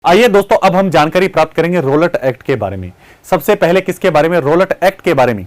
आइए दोस्तों, अब हम जानकारी प्राप्त करेंगे रोलट एक्ट के बारे में। सबसे पहले किसके बारे में? रोलट एक्ट के बारे में।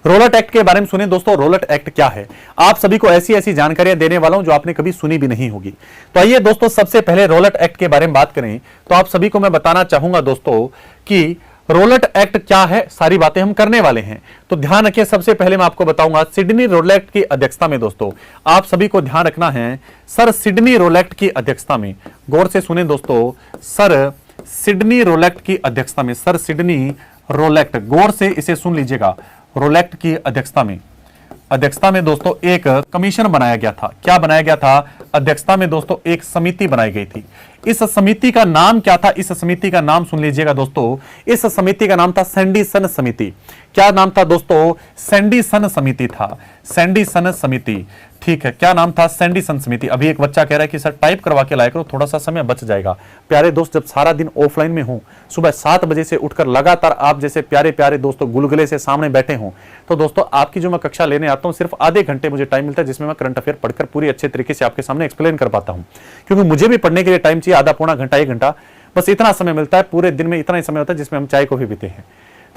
रोलट एक्ट के बारे में सुने दोस्तों। रोलट एक्ट क्या है? आप सभी को ऐसी ऐसी जानकारियां देने वाला हूं जो आपने कभी सुनी भी नहीं होगी। तो आइए दोस्तों, सबसे पहले रोलट एक्ट के बारे में बात करें तो आप सभी को मैं बताना चाहूंगा दोस्तों कि रोलट एक्ट क्या है, सारी बातें हम करने वाले हैं। तो ध्यान रखिए, सबसे पहले मैं आपको बताऊंगा सिडनी रोलट की अध्यक्षता में। दोस्तों आप सभी को ध्यान रखना है, सर सिडनी रोलट की अध्यक्षता में। गौर से सुने दोस्तों, सर सिडनी रोलट की अध्यक्षता में। सर सिडनी रोलट, गौर से इसे सुन लीजिएगा। रोलट की अध्यक्षता में दोस्तों एक कमीशन बनाया गया था। क्या बनाया गया था? अध्यक्षता में दोस्तों एक समिति बनाई गई थी। इस समिति का नाम क्या था? इस समिति का नाम सुन लीजिएगा दोस्तों। इस समिति का नाम था सैंडीसन समिति। क्या नाम था दोस्तों? सैंडीसन समिति था। सैंडीसन समिति, ठीक है। क्या नाम था? सैंडीसन समिति। अभी एक बच्चा कह रहा है कि सर टाइप करवा के लाया करो, थोड़ा सा समय बच जाएगा। प्यारे दोस्त, जब सारा दिन ऑफलाइन में हूं, सुबह 7 बजे से उठकर लगातार आप जैसे प्यारे प्यारे दोस्तों गुलगुले से सामने बैठे हों, तो दोस्तों आपकी जो मैं कक्षा लेने आता हूं, सिर्फ आधे घंटे मुझे टाइम मिलता है, जिसमें मैं करंट अफेयर पढ़कर पूरी अच्छे तरीके से आपके सामने एक्सप्लेन कर पाता हूं। क्योंकि मुझे भी पढ़ने के लिए टाइम चाहिए, आधा पौना घंटा, 1 घंटा, बस इतना समय मिलता है। पूरे दिन में इतना ही समय होता है जिसमें हम चाय कॉफी पीते हैं।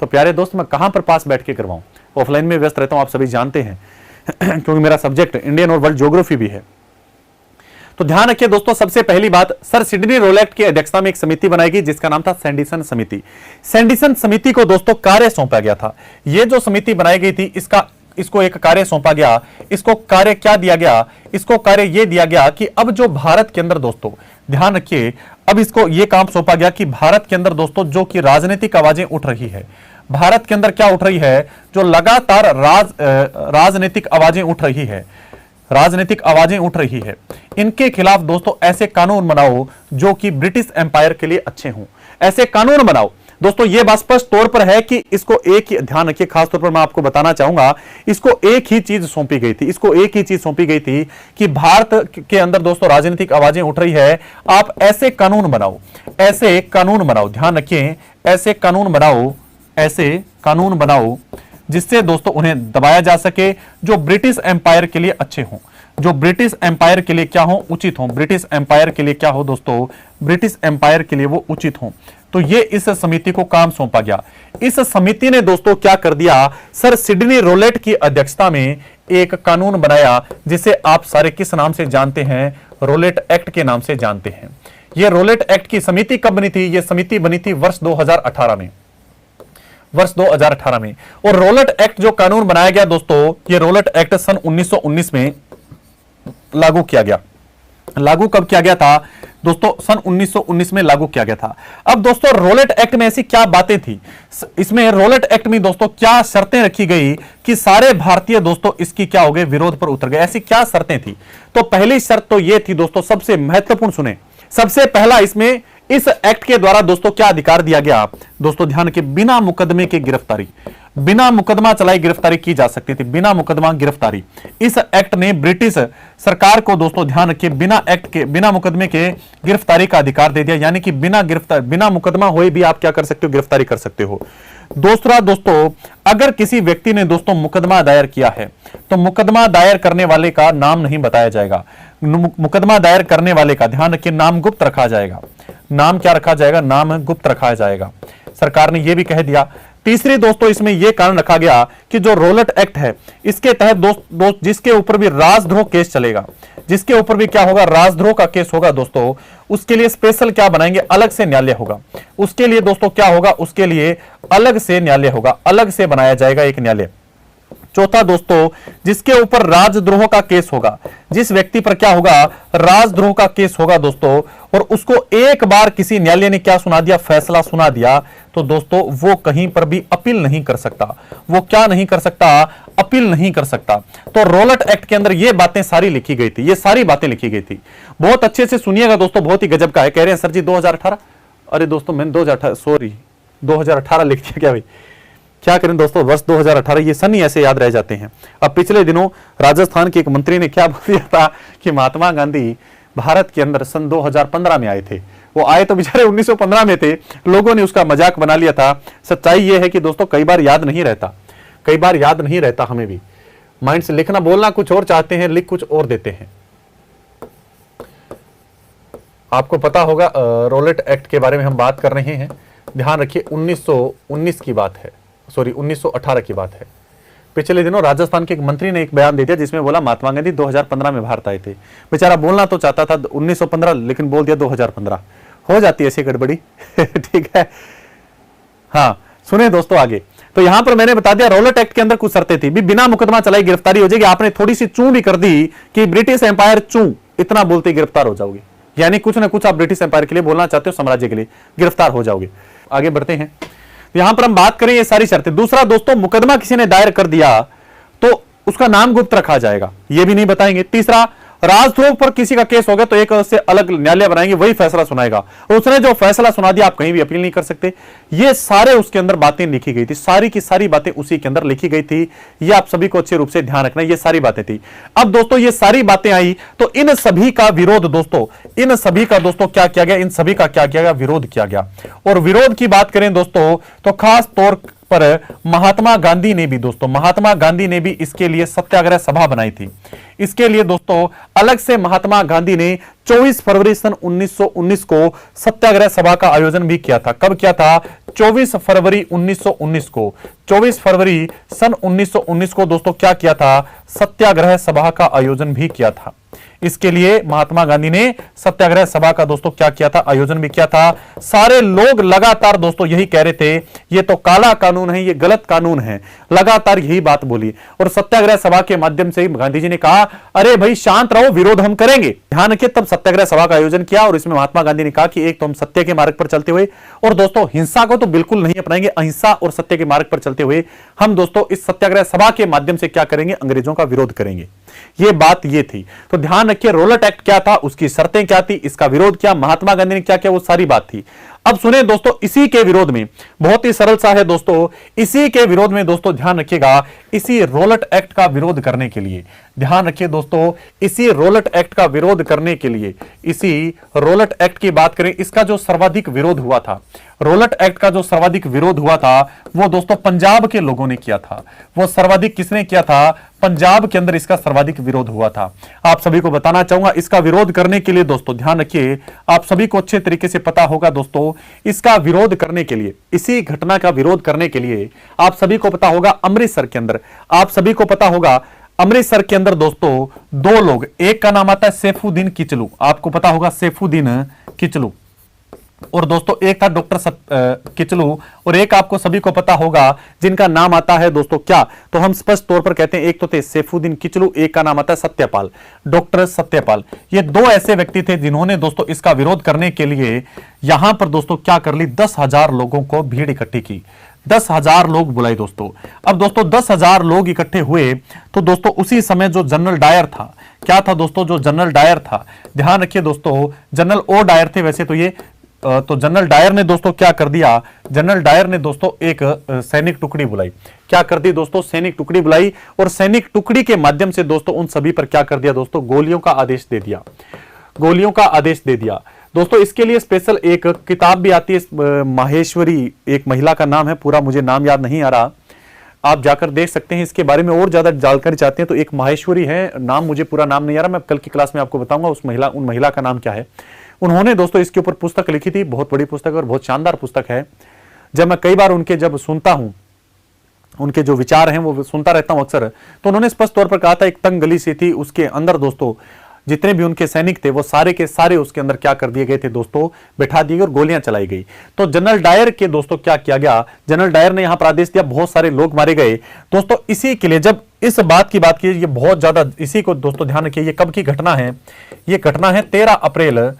तो प्यारे दोस्त, मैं कहां पर पास बैठ के करवाऊं? ऑफलाइन में व्यस्त रहता हूं, आप सभी जानते हैं क्योंकि मेरा सब्जेक्ट इंडियन और वर्ल्ड ज्योग्राफी भी है। तो ध्यान रखिए दोस्तों, सबसे पहली बात, सर सिडनी रोलट की अध्यक्षता में एक समिति बनाई गई जिसका नाम था सैंडीसन समिति। सैंडीसन समिति को दोस्तों कार्य सौंपा गया था। यह जो समिति बनाई गई थी, इसको एक कार्य सौंपा गया। इसको कार्य क्या दिया गया? इसको कार्य यह दिया गया कि अब जो भारत के अंदर दोस्तों, ध्यान रखिए, अब इसको यह काम सौंपा गया कि भारत के अंदर दोस्तों जो कि राजनीतिक आवाजें उठ रही है, भारत के अंदर क्या उठ रही है? जो लगातार राजनीतिक आवाजें उठ रही है, राजनीतिक आवाजें उठ रही है, इनके खिलाफ दोस्तों ऐसे कानून बनाओ जो कि ब्रिटिश एम्पायर के लिए अच्छे हों। ऐसे कानून बनाओ दोस्तों। यह बात स्पष्ट तौर पर है कि इसको एक ही, ध्यान रखिए, खास तौर पर मैं आपको बताना चाहूंगा, इसको एक ही चीज सौंपी गई थी। इसको एक ही चीज सौंपी गई थी कि भारत के अंदर दोस्तों राजनीतिक आवाजें उठ रही है, आप ऐसे कानून बनाओ, ऐसे कानून बनाओ, ध्यान रखिए, ऐसे कानून बनाओ, ऐसे कानून बनाओ जिससे दोस्तों उन्हें दबाया जा सके, जो ब्रिटिश एम्पायर के लिए अच्छे हों, जो ब्रिटिश एम्पायर के लिए क्या हो? उचित हो। ब्रिटिश एम्पायर के लिए क्या हो दोस्तों? ब्रिटिश एम्पायर के लिए वो उचित हो। तो ये इस समिति को काम सौंपा गया। इस समिति ने दोस्तों क्या कर दिया? सर सिडनी रोलट की अध्यक्षता में एक कानून बनाया जिसे आप सारे किस नाम से जानते हैं? रोलट एक्ट के नाम से जानते हैं। यह रोलट एक्ट की समिति कब बनी थी? यह समिति बनी थी वर्ष 2018 में, वर्ष 2018 में। और रोलट एक्ट जो कानून बनाया गया दोस्तों, ये रोलट एक्ट सन 1919 में लागू किया गया। लागू कब किया गया था दोस्तों? सन 1919 में लागू किया गया था। अब दोस्तों रोलट एक्ट में ऐसी क्या बातें थी? इसमें रोलट एक्ट में दोस्तों क्या शर्तें रखी गई कि सारे भारतीय दोस्तों इसकी क्या हो गए? विरोध पर उतर गए। ऐसी क्या शर्तें थी? तो पहली शर्त तो यह थी दोस्तों, सबसे महत्वपूर्ण सुने, सबसे पहला इसमें इस एक्ट के द्वारा दोस्तों क्या अधिकार दिया गया? दोस्तों ध्यान के, बिना मुकदमे की गिरफ्तारी, बिना मुकदमा चलाई गिरफ्तारी की जा सकती थी। बिना मुकदमा गिरफ्तारी, इस एक्ट ने ब्रिटिश सरकार को दोस्तों ध्यान रखिए, बिना एक्ट के, बिना मुकदमे के गिरफ्तारी का अधिकार दे दिया। यानी कि बिना मुकदमा हुए भी आप क्या कर सकते हो? गिरफ्तारी कर सकते हो। दूसरा दोस्तों, अगर किसी व्यक्ति ने दोस्तों मुकदमा दायर किया है तो मुकदमा दायर करने वाले का नाम नहीं बताया जाएगा। मुकदमा दायर करने वाले का, ध्यान रखिए, नाम गुप्त रखा जाएगा। नाम क्या रखा जाएगा? नाम गुप्त रखा जाएगा। सरकार ने यह भी कह दिया। तीसरी दोस्तों इसमें यह कारण रखा गया कि जो रोलट एक्ट है, इसके तहत दोस्त जिसके ऊपर भी राजद्रोह केस चलेगा, जिसके ऊपर भी क्या होगा? राजद्रोह का केस होगा दोस्तों, उसके लिए स्पेशल क्या बनाएंगे? अलग से न्यायालय होगा। उसके लिए दोस्तों क्या होगा? उसके लिए अलग से न्यायालय होगा, अलग से बनाया जाएगा एक न्यायालय। चौथा दोस्तों, जिसके ऊपर राजद्रोह का केस होगा, जिस व्यक्ति पर क्या होगा? राजद्रोह का केस होगा दोस्तों, और उसको एक बार किसी न्यायालय ने क्या सुना दिया? फैसला सुना दिया, तो दोस्तों वो कहीं पर भी अपील नहीं कर सकता। वो क्या नहीं कर सकता? अपील नहीं कर सकता। तो रोलट एक्ट के अंदर ये बातें सारी लिखी गई थी, ये सारी बातें लिखी गई थी। बहुत अच्छे से सुनिएगा दोस्तों, बहुत ही गजब का है। कह रहे हैं सर जी 2018, अरे दोस्तों मैंने 2018 लिख दिया क्या भाई? क्या करें दोस्तों, वर्ष 2018, ये सन ही ऐसे याद रह जाते हैं। अब पिछले दिनों राजस्थान के एक मंत्री ने क्या बोल दिया था कि महात्मा गांधी भारत के अंदर सन 2015 में आए थे। वो आए तो बेचारे 1915 में थे, लोगों ने उसका मजाक बना लिया था। सच्चाई ये है कि दोस्तों कई बार याद नहीं रहता, कई बार याद नहीं रहता। हमें भी माइंड से लिखना, बोलना कुछ और चाहते हैं, लिख कुछ और देते हैं। आपको पता होगा रोलेट एक्ट के बारे में हम बात कर रहे हैं। ध्यान रखिए 1919 की बात है, सॉरी 1918 की बात है। पिछले दिनों राजस्थान के एक मंत्री ने एक बयान दे दिया जिसमें बोला महात्मा गांधी 2015 में भारत आए थे। बेचारा बोलना तो चाहता था 1915 लेकिन बोल दिया 2015। हो जाती है ऐसी गड़बड़ी ठीक है। हाँ सुने दोस्तों आगे। तो यहां पर मैंने बता दिया रोलेट एक्ट के अंदर कुछ शर्तें थी, भी बिना मुकदमा चलाई गिरफ्तारी हो जाएगी। आपने थोड़ी सी चूं भी कर दी कि ब्रिटिश एम्पायर चूं, इतना बोलते गिरफ्तार हो जाओगे। यानी कुछ ना कुछ आप ब्रिटिश एम्पायर के लिए बोलना चाहते हो, साम्राज्य के लिए, गिरफ्तार हो जाओगे। आगे बढ़ते हैं। यहां पर हम बात करें ये सारी शर्तें। दूसरा दोस्तों, मुकदमा किसी ने दायर कर दिया तो उसका नाम गुप्त रखा जाएगा, ये भी नहीं बताएंगे। तीसरा, राजद्रोह पर किसी का केस हो गया तो एक से अलग न्यायालय बनाएंगे, वही फैसला सुनाएगा। और उसने जो फैसला सुना दिया आप कहीं भी अपील नहीं कर सकते। ये सारे उसके अंदर बातें लिखी गई थी, सारी की सारी बातें उसी के अंदर लिखी गई थी। ये आप सभी को अच्छे रूप से ध्यान रखना, ये सारी बातें थी। अब दोस्तों ये सारी बातें आई तो इन सभी का विरोध दोस्तों, इन सभी का दोस्तों क्या किया गया, इन सभी का क्या किया गया, विरोध किया गया। और विरोध की बात करें दोस्तों तो खास तौर पर महात्मा गांधी ने भी दोस्तों, महात्मा गांधी ने भी इसके लिए सत्याग्रह सभा बनाई थी। इसके लिए दोस्तों अलग से महात्मा गांधी ने 24 फरवरी सन 1919 को सत्याग्रह सभा का आयोजन भी किया था। कब किया था? 24 फरवरी 1919 को। 24 फरवरी सन 1919 को दोस्तों क्या किया था? सत्याग्रह सभा का आयोजन भी किया था। इसके लिए महात्मा गांधी ने सत्याग्रह सभा का दोस्तों क्या किया था? आयोजन भी किया था। सारे लोग लगातार दोस्तों यही कह रहे थे ये तो काला कानून है, ये गलत कानून है, लगातार यही बात बोली। और सत्याग्रह सभा के माध्यम से गांधी जी ने कहा अरे भाई शांत रहो, विरोध हम करेंगे। ध्यान रखिए तब सत्याग्रह सभा का आयोजन किया और इसमें महात्मा गांधी ने कहा कि एक तो हम सत्य के मार्ग पर चलते हुए, और दोस्तों हिंसा को तो बिल्कुल नहीं अपनाएंगे, अहिंसा और सत्य के मार्ग पर चलते हुए हम दोस्तों इस सत्याग्रह सभा के माध्यम से क्या करेंगे? अंग्रेजों का विरोध करेंगे। ये बात ये थी। तो ध्यान रखिए रोलेट एक्ट क्या था, उसकी शर्तें क्या थी, इसका विरोध क्या, महात्मा गांधी ने क्या किया, वो सारी बात थी। अब सुने दोस्तों, इसी के विरोध में बहुत ही सरल सा है दोस्तों, इसी के विरोध में दोस्तों ध्यान रखिएगा, इसी रोलेट एक्ट का विरोध करने के लिए, ध्यान रखिए दोस्तों, इसी रोलेट एक्ट का विरोध करने के लिए, इसी रोलेट एक्ट की बात करें, इसका जो सर्वाधिक विरोध हुआ था, रोलेट एक्ट का जो सर्वाधिक विरोध हुआ था वो दोस्तों पंजाब के लोगों ने किया था। वो सर्वाधिक किसने किया था? पंजाब के अंदर इसका सर्वाधिक विरोध हुआ था। आप सभी को बताना चाहूंगा, इसका विरोध करने के लिए दोस्तों ध्यान रखिए, आप सभी को अच्छे तरीके से पता होगा दोस्तों, इसका विरोध करने के लिए, इसी घटना का विरोध करने के लिए आप सभी को पता होगा अमृतसर के अंदर, आप सभी को पता होगा अमृतसर के अंदर दोस्तों दो लोग, एक का नाम आता है सैफुद्दीन किचलू, आपको पता होगा सैफुद्दीन किचलू, और दोस्तों एक था डॉक्टर किचलू, और एक आपको सभी को पता होगा जिनका नाम आता है दोस्तों क्या, तो हम स्पष्ट तौर पर कहते हैं एक तो थे सैफुद्दीन किचलू, एक का नाम आता है सत्यपाल, डॉक्टर सत्यपाल। ये दो ऐसे व्यक्ति थे जिन्होंने दोस्तों इसका विरोध करने के लिए यहां पर दोस्तों क्या कर ली, 10,000 लोगों को भीड़ इकट्ठी की, 10,000 लोग बुलाए दोस्तों। अब दोस्तों 10,000 लोग इकट्ठे हुए तो दोस्तों उसी समय जो जनरल डायर था, क्या था दोस्तों, जो जनरल डायर था, ध्यान रखिए दोस्तों जनरल ओ डायर थे वैसे तो ये, तो जनरल डायर ने दोस्तों क्या कर दिया, जनरल डायर ने दोस्तों एक सैनिक टुकड़ी बुलाई, क्या कर दी दोस्तों, सैनिक टुकड़ी बुलाई, और सैनिक टुकड़ी के माध्यम से दोस्तों उन सभी पर क्या कर दिया दोस्तों, गोलियों का आदेश दे दिया, गोलियों का आदेश दे दिया दोस्तों। इसके लिए स्पेशल एक किताब भी आती है, माहेश्वरी एक महिला का नाम है, पूरा मुझे नाम याद नहीं आ रहा, आप जाकर देख सकते हैं। इसके बारे में और ज्यादा जानकारी चाहते हैं तो एक माहेश्वरी है, नाम मुझे पूरा नाम नहीं आ रहा, मैं कल की क्लास में आपको बताऊंगा उस महिला, उन महिला का नाम क्या है। उन्होंने दोस्तों इसके ऊपर पुस्तक लिखी थी, बहुत बड़ी पुस्तक और बहुत शानदार पुस्तक है। जब मैं कई बार उनके जब सुनता हूं, उनके जो विचार हैं वो सुनता रहता हूं अक्सर, तो उन्होंने स्पष्ट तौर पर कहा था एक तंग गली सी थी, उसके अंदर दोस्तों जितने भी उनके सैनिक थे वो सारे के सारे उसके अंदर क्या कर दिए गए थे दोस्तों, बैठा दिए और गोलियां चलाई गई। तो जनरल डायर के दोस्तों क्या किया गया, जनरल डायर ने यहां पर आदेश दिया, बहुत सारे लोग मारे गए दोस्तों। इसी के लिए जब इस बात की बात की, ये बहुत ज्यादा, इसी को दोस्तों ध्यान रखिए, ये कब की घटना है, ये घटना है 13 अप्रैल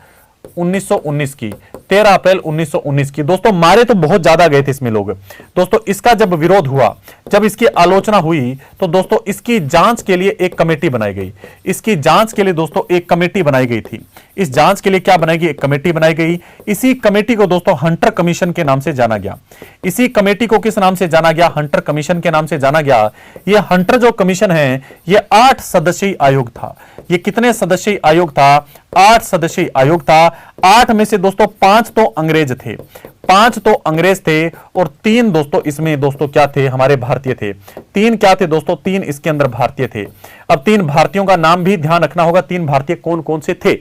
1919 की, 13 अप्रैल 1919 की दोस्तों। मारे तो बहुत ज्यादा गए थे इसमें लोग दोस्तों। इसका जब विरोध हुआ, जब इसकी आलोचना हुई तो दोस्तों इसकी जांच के लिए एक कमेटी बनाई गई, इसकी जांच के लिए दोस्तों एक कमेटी बनाई गई थी। इस जांच के लिए क्या बनाई गई, एक कमेटी बनाई गई। इसी कमेटी को दोस्तों हंटर कमीशन के नाम से जाना गया। इसी कमेटी को किस नाम से जाना गया, हंटर कमीशन के नाम से जाना गया। यह हंटर जो कमीशन है यह 8 सदस्यीय आयोग था। यह कितने सदस्यीय आयोग था, 8 सदस्यीय आयोग था। 8 में से दोस्तों 5 तो अंग्रेज थे, 5 तो अंग्रेज थे, और 3 दोस्तों इसमें दोस्तों क्या थे, हमारे भारतीय थे। 3 क्या थे दोस्तों, 3 इसके अंदर भारतीय थे। अब 3 भारतीयों का नाम भी ध्यान रखना होगा, 3 भारतीय कौन कौन से थे।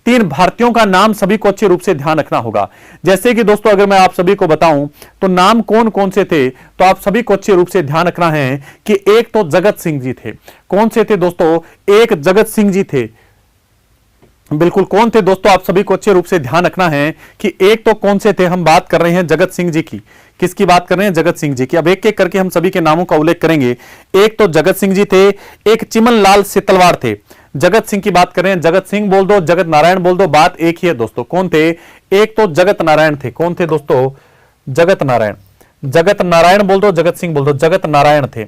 तीन भारतीयों का नाम सभी को अच्छे रूप से ध्यान रखना होगा। जैसे कि दोस्तों अगर मैं आप सभी को बताऊं तो नाम कौन कौन से थे, तो आप सभी को अच्छे रूप से ध्यान रखना है कि एक तो जगत सिंह जी थे। कौन से थे दोस्तों? एक जगत सिंह जी थे। बिल्कुल कौन थे दोस्तों? आप सभी को अच्छे रूप से ध्यान रखना है कि एक तो कौन से थे, हम बात कर रहे हैं जगत सिंह जी की। किसकी बात कर रहे हैं? जगत सिंह जी की। अब एक एक करके हम सभी के नामों का उल्लेख करेंगे। एक तो जगत सिंह जी थे, एक चिमन लाल सितलवाड़ थे। जगत सिंह की बात कर रहे हैं, जगत सिंह बोल दो, जगत नारायण बोल दो, बात एक ही है दोस्तों। कौन थे? एक तो जगत नारायण थे। कौन थे दोस्तों? जगत नारायण। जगत नारायण बोल दो, जगत सिंह बोल दो, जगत नारायण थे।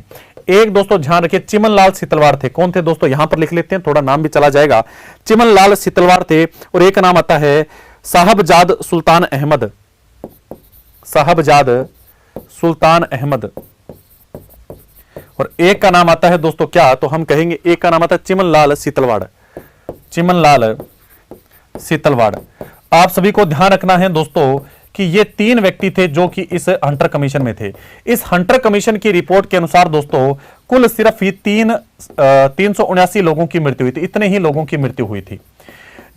एक दोस्तों ध्यान रखिए, चिमन लाल सितलवाड़ थे। कौन थे दोस्तों? यहां पर लिख लेते हैं, थोड़ा नाम भी चला जाएगा। चिमन लाल सितलवाड़ थे। और एक नाम आता है साहबजाद सुल्तान अहमद। साहबजाद सुल्तान अहमद। और एक का नाम आता है दोस्तों क्या? तो हम कहेंगे एक का नाम आता है चिमन लाल सितलवाड़। चिमन लाल सितलवाड़। आप सभी को ध्यान रखना है दोस्तों कि ये तीन व्यक्ति थे जो कि इस हंटर कमीशन में थे। इस हंटर कमीशन की रिपोर्ट के अनुसार दोस्तों कुल सिर्फ ही 379 लोगों की मृत्यु हुई थी। इतने ही लोगों की मृत्यु हुई थी।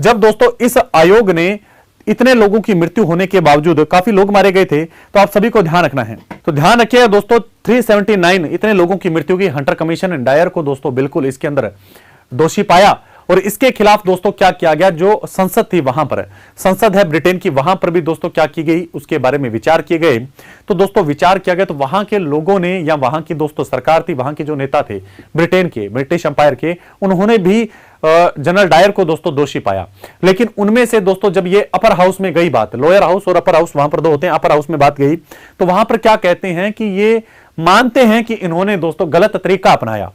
जब दोस्तों इस आयोग ने इतने लोगों की मृत्यु होने के बावजूद, काफी लोग मारे गए थे, तो आप सभी को ध्यान रखना है। तो ध्यान रखिएगा दोस्तों, 379 इतने लोगों की मृत्यु की हंटर कमीशन डायर को दोस्तों बिल्कुल इसके अंदर दोषी पाया। और इसके खिलाफ दोस्तों क्या किया गया? जो संसद थी वहां पर, संसद है ब्रिटेन की, वहां पर भी दोस्तों क्या की गई? उसके बारे में विचार किए गए। तो दोस्तों विचार किया गया तो वहां के लोगों ने, या वहां की दोस्तों सरकार थी, वहां के जो नेता थे ब्रिटेन के, ब्रिटिश एम्पायर के, उन्होंने भी जनरल डायर को दोस्तों दोषी पाया। लेकिन उनमें से दोस्तों जब ये अपर हाउस में गई बात, लोअर हाउस और अपर हाउस वहां पर दो होते हैं, अपर हाउस में बात गई तो वहां पर क्या कहते हैं कि ये मानते हैं कि इन्होंने दोस्तों गलत तरीका अपनाया,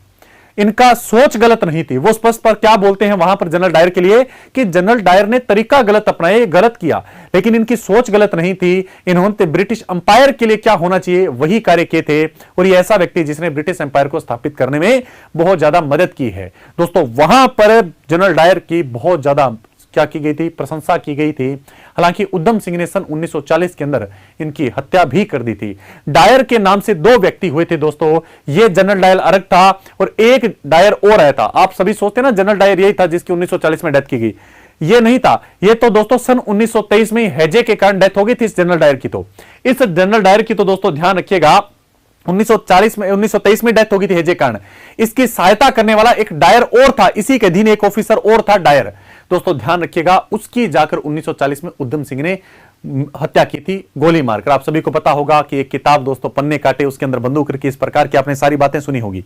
इनका सोच गलत नहीं थी। वो स्पष्ट पर क्या बोलते हैं वहां पर जनरल डायर के लिए कि जनरल डायर ने तरीका गलत अपनाया, गलत किया, लेकिन इनकी सोच गलत नहीं थी। इन्होंने ब्रिटिश एम्पायर के लिए क्या होना चाहिए वही कार्य किए थे। और ये ऐसा व्यक्ति जिसने ब्रिटिश एम्पायर को स्थापित करने में बहुत ज्यादा मदद की है दोस्तों। वहां पर जनरल डायर की बहुत ज्यादा क्या की गई थी? प्रशंसा की गई थी। हालांकि उधम सिंह ने सन 1940 के अंदर इनकी हत्या भी कर दी थी। डायर के नाम से दो व्यक्ति हुए थे दोस्तों। ये जनरल डायर अलग था और एक डायर और आया था। आप सभी सोचते ना जनरल डायर यही था जिसकी 1940 में डेथ की गई, ये नहीं था। ये तो दोस्तों सन 1923 में हैजे के कारण डेथ हो गई थी इस जनरल डायर की। तो इस जनरल डायर की तो दोस्तों ध्यान रखिएगा 1923 में डेथ हो गई थी हैजे कारण। इसकी सहायता करने वाला एक डायर और था, इसी के अधीन एक ऑफिसर और था डायर। दोस्तों ध्यान रखिएगा, उसकी जाकर 1940 में उधम सिंह ने हत्या की थी गोली मारकर। आप सभी को पता होगा कि एक किताब दोस्तों पन्ने काटे, उसके अंदर बंदूक रखी, इस प्रकार की आपने सारी बातें सुनी होगी।